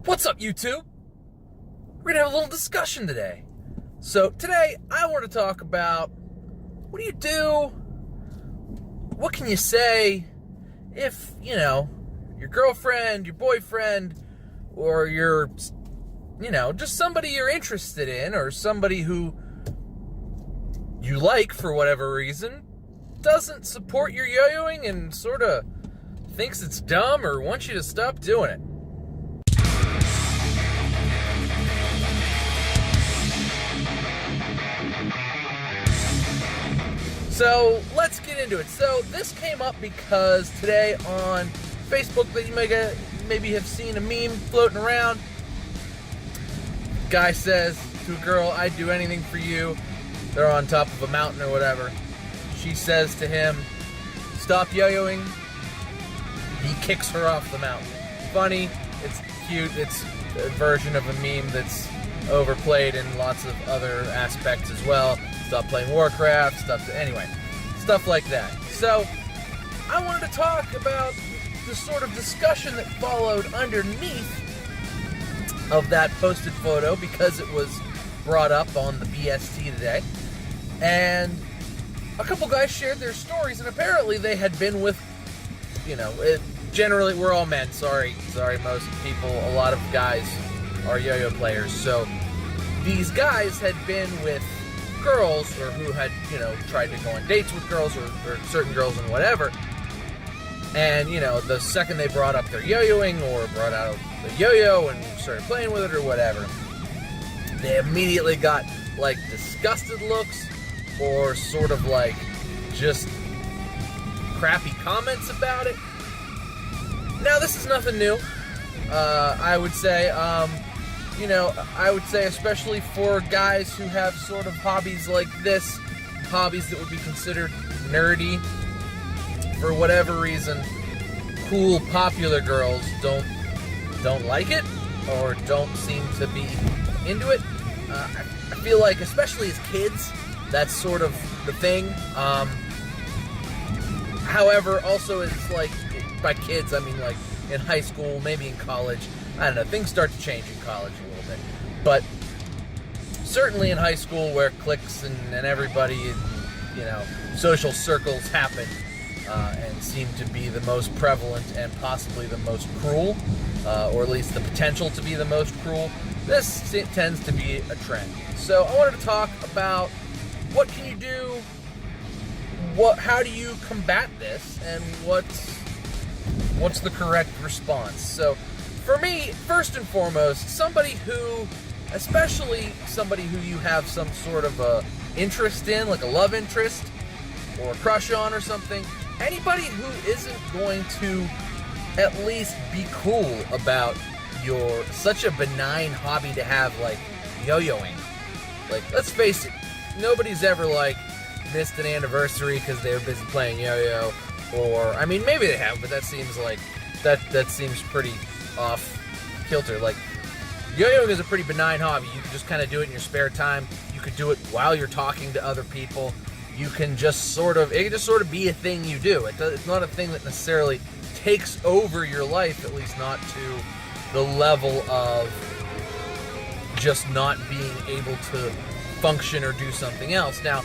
What's up, YouTube? We're gonna have a little discussion today. So today, I want to talk about what do you do? What can you say if, your girlfriend, your boyfriend, or your, just somebody you're interested in, or somebody who you like for whatever reason, doesn't support your yo-yoing and sort of thinks it's dumb or wants you to stop doing it. So let's get into it. So this came up because today on Facebook that you maybe have seen a meme floating around. Guy says to a girl, "I'd do anything for you." They're on top of a mountain or whatever. She says to him, "Stop yo-yoing." He kicks her off the mountain. Funny, it's cute, it's a version of a meme that's overplayed in lots of other aspects as well. Stop playing Warcraft, stuff like that. So, I wanted to talk about the sort of discussion that followed underneath of that posted photo because it was brought up on the BST today. And a couple guys shared their stories, and apparently they had been with, generally we're all men, sorry, most people, a lot of guys are yo-yo players, so these guys had been with girls, or who had, tried to go on dates with girls, or certain girls and whatever, and, the second they brought up their yo-yoing, or brought out the yo-yo and started playing with it, or whatever, they immediately got, disgusted looks, or sort of, just crappy comments about it. Now, this is nothing new, I would say, I would say especially for guys who have sort of hobbies like this, hobbies that would be considered nerdy, for whatever reason, cool, popular girls don't like it, or don't seem to be into it. I feel like, especially as kids, that's sort of the thing. However, also it's by kids, I mean in high school, maybe in college, I don't know, things start to change in college a little bit. But certainly in high school where cliques and everybody, social circles happen and seem to be the most prevalent and possibly the most cruel, or at least the potential to be the most cruel, this tends to be a trend. So I wanted to talk about what can you do, how do you combat this, and what's the correct response. So for me, first and foremost, especially somebody who you have some sort of a interest in, like a love interest or a crush on or something, anybody who isn't going to at least be cool about such a benign hobby to have, like yo-yoing. Let's face it, nobody's ever missed an anniversary because they were busy playing yo-yo, or, I mean, maybe they have, but that seems that seems pretty off kilter. Yo-yoing is a pretty benign hobby. You can just kind of do it in your spare time. You could do it while you're talking to other people. You can it can just sort of be a thing you do. It's not a thing that necessarily takes over your life, at least not to the level of just not being able to function or do something else. Now,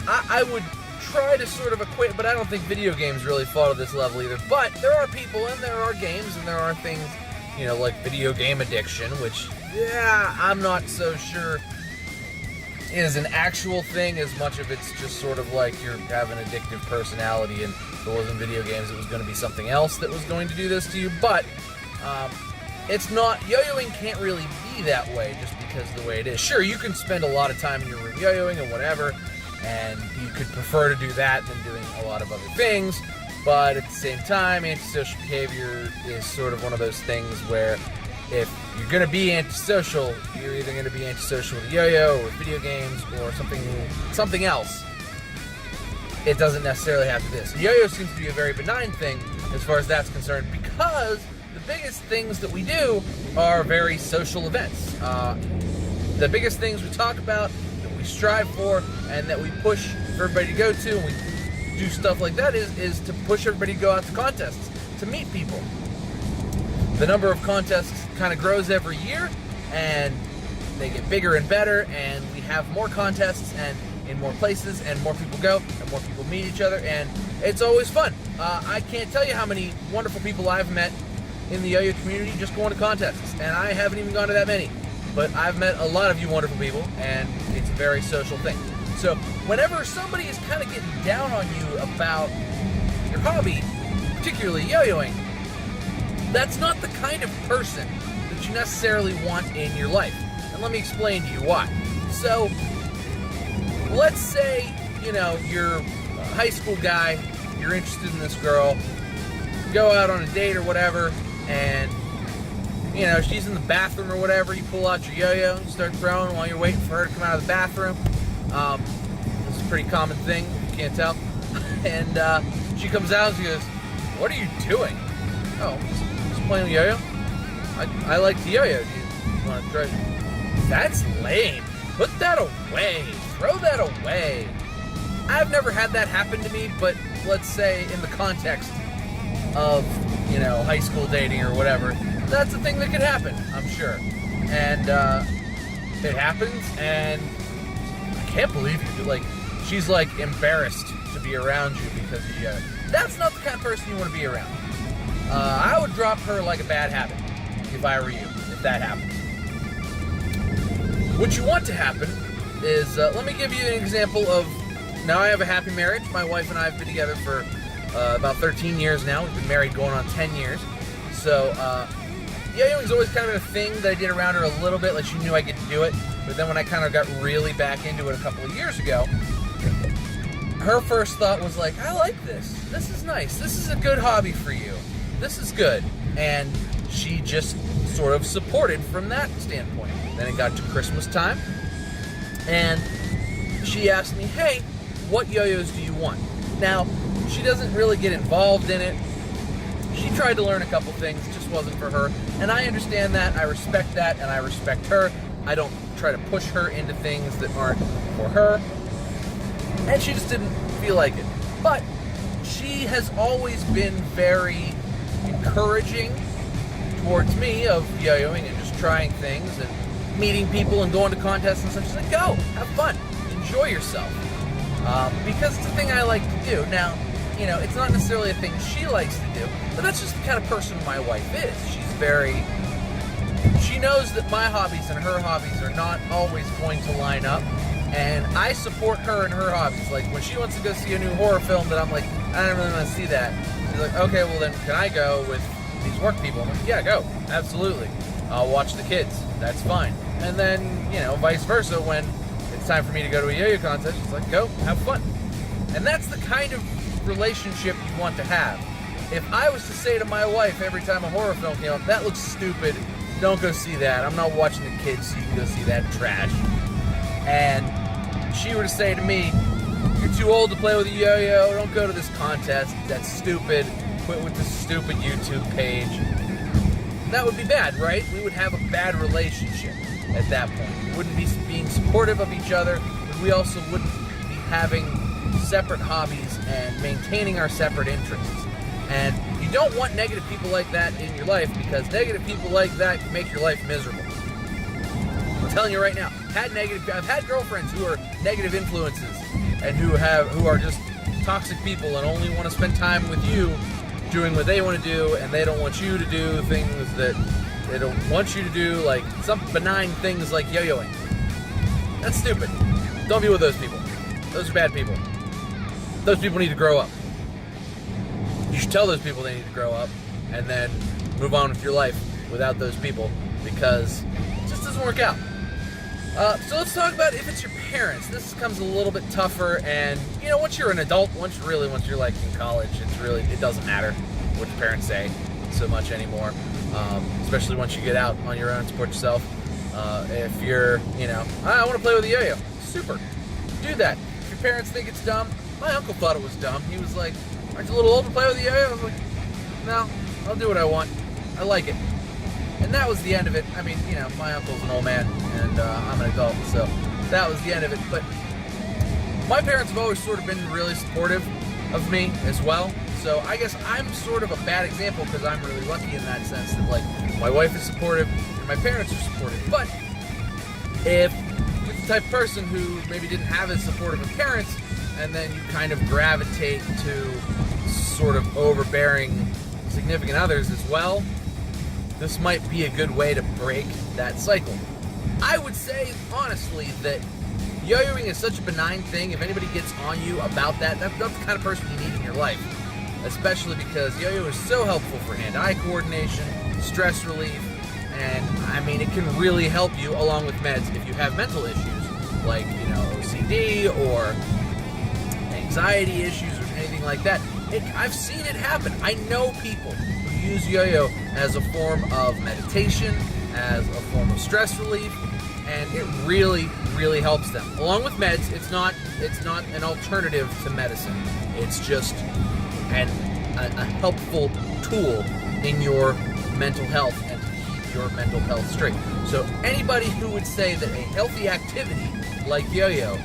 I would try to sort of equate, but I don't think video games really fall to this level either. But there are people, and there are games, and there are things, like video game addiction, which, I'm not so sure is an actual thing as much of it's just sort of like you have an addictive personality, and if it wasn't video games, it was going to be something else that was going to do this to you. But it's not, yo-yoing can't really be that way just because of the way it is. Sure, you can spend a lot of time in your room yo-yoing and whatever, and you could prefer to do that than doing a lot of other things, but at the same time, antisocial behavior is sort of one of those things where if you're going to be antisocial, you're either going to be antisocial with yo-yo or with video games or something else. It doesn't necessarily have to be this. Yo-yo seems to be a very benign thing as far as that's concerned, because the biggest things that we do are very social events. The biggest things we talk about, that we strive for, and that we push for everybody to go to, and we do stuff like that, is to push everybody to go out to contests, to meet people. The number of contests kind of grows every year, and they get bigger and better, and we have more contests and in more places, and more people go, and more people meet each other, and it's always fun. I can't tell you how many wonderful people I've met in the yo-yo community just going to contests, and I haven't even gone to that many, but I've met a lot of you wonderful people, and it's a very social thing. So whenever somebody is kind of getting down on you about your hobby, particularly yo-yoing, that's not the kind of person that you necessarily want in your life. And let me explain to you why. So, let's say, you know, you're a high school guy, you're interested in this girl, go out on a date or whatever, and, you know, she's in the bathroom or whatever, you pull out your yo-yo and start throwing while you're waiting for her to come out of the bathroom. This is a pretty common thing, if you can't tell. And she comes out and she goes, "What are you doing?" "Oh, just playing with yo-yo. I like the yo-yo. Do you want to try it?" That's lame. Put that away. Throw that away. I've never had that happen to me, but let's say in the context of, you know, high school dating or whatever, that's a thing that could happen, I'm sure. And it happens, and I can't believe you. Like, she's like embarrassed to be around you because you. That's not the kind of person you want to be around. I would drop her like a bad habit if I were you, if that happened. What you want to happen is, let me give you an example of, now I have a happy marriage. My wife and I have been together for about 13 years now. We've been married going on 10 years. So, yo-yoing's always kind of a thing that I did around her a little bit, like she knew I could do it. But then when I kind of got really back into it a couple of years ago, her first thought was like, "I like this. This is nice. This is a good hobby for you. This is good." And she just sort of supported from that standpoint. Then it got to Christmas time, and she asked me, "Hey, what yo-yos do you want?" Now, she doesn't really get involved in it. She tried to learn a couple things, it just wasn't for her. And I understand that, I respect that, and I respect her. I don't try to push her into things that aren't for her. And she just didn't feel like it. But she has always been very encouraging towards me of yo-yoing and just trying things and meeting people and going to contests and stuff. She's like, "Go, have fun, enjoy yourself." Because it's a thing I like to do. Now, you know, it's not necessarily a thing she likes to do, but that's just the kind of person my wife is. She knows that my hobbies and her hobbies are not always going to line up, and I support her in her hobbies. Like, when she wants to go see a new horror film that I'm like, "I don't really want to see that," she's like, "Okay, well then, can I go with these work people?" I'm like, "Yeah, go, absolutely. I'll watch the kids, that's fine." And then, you know, vice versa, when it's time for me to go to a yo-yo contest, she's like, "Go, have fun." And that's the kind of relationship you want to have. If I was to say to my wife every time a horror film came up, "That looks stupid, don't go see that, I'm not watching the kids so you can go see that trash," and she were to say to me, "You're too old to play with a yo-yo, don't go to this contest, that's stupid, quit with this stupid YouTube page," that would be bad, right? We would have a bad relationship at that point. We wouldn't be being supportive of each other, but we also wouldn't be having separate hobbies and maintaining our separate interests. And you don't want negative people like that in your life, because negative people like that can make your life miserable. I'm telling you right now, I've had girlfriends who are negative influences and who are just toxic people and only want to spend time with you doing what they want to do, and they don't want you to do things that they don't want you to do, like some benign things like yo-yoing. That's stupid. Don't be with those people. Those are bad people. Those people need to grow up. You should tell those people they need to grow up and then move on with your life without those people, because it just doesn't work out. So let's talk about if it's your parents. This becomes a little bit tougher, and you know, once you're an adult, once you're like in college, it doesn't matter what your parents say so much anymore. Especially once you get out on your own and support yourself. If you're, you know, "I want to play with a yo-yo," super, do that. If your parents think it's dumb, my uncle thought it was dumb. He was like, "Aren't you a little old to play with a yo-yo?" I was like, "No, I'll do what I want. I like it." And that was the end of it. I mean, you know, my uncle's an old man, and I'm an adult, so that was the end of it. But my parents have always sort of been really supportive of me as well. So I guess I'm sort of a bad example, because I'm really lucky in that sense that, like, My wife is supportive, and my parents are supportive. But if you're the type of person who maybe didn't have as supportive of parents, and then you kind of gravitate to sort of overbearing significant others as well, this might be a good way to break that cycle. I would say, honestly, that yo-yoing is such a benign thing. If anybody gets on you about that, that's the kind of person you need in your life. Especially because yo-yo is so helpful for hand-eye coordination, stress relief, and I mean, it can really help you along with meds if you have mental issues, like, you know, OCD or anxiety issues or anything like that. I've seen it happen. I know people who use yo-yo as a form of meditation, as a form of stress relief, and it really, really helps them. Along with meds, it's not an alternative to medicine. It's just a helpful tool in your mental health and to keep your mental health straight. So anybody who would say that a healthy activity like yo-yo,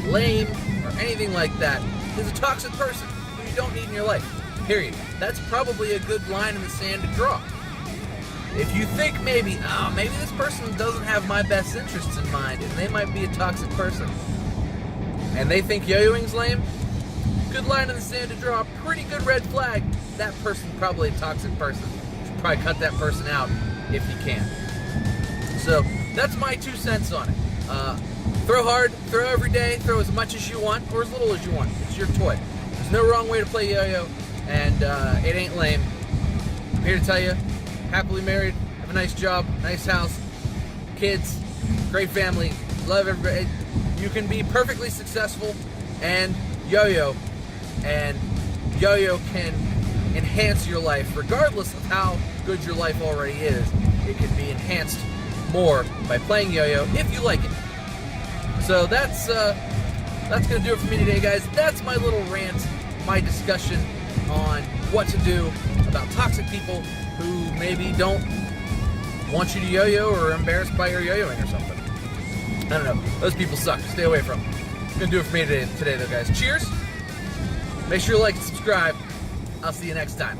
lame, or anything like that is a toxic person who you don't need in your life, period. That's probably a good line in the sand to draw. If you think maybe this person doesn't have my best interests in mind and they might be a toxic person, and they think yo-yoing's lame, good line in the sand to draw, a pretty good red flag. That person's probably a toxic person. You should probably cut that person out if you can. So that's my 2 cents on it. Throw hard, throw every day, throw as much as you want or as little as you want. It's your toy. There's no wrong way to play yo-yo, and it ain't lame. I'm here to tell you, happily married, have a nice job, nice house, kids, great family, love everybody. You can be perfectly successful and yo-yo can enhance your life regardless of how good your life already is. It can be enhanced more by playing yo-yo if you like it. So that's gonna do it for me today, guys. That's my little rant, my discussion on what to do about toxic people who maybe don't want you to yo-yo or are embarrassed by your yo-yoing or something. I don't know. Those people suck. Stay away from them. That's gonna do it for me today though, guys. Cheers. Make sure you like and subscribe. I'll see you next time.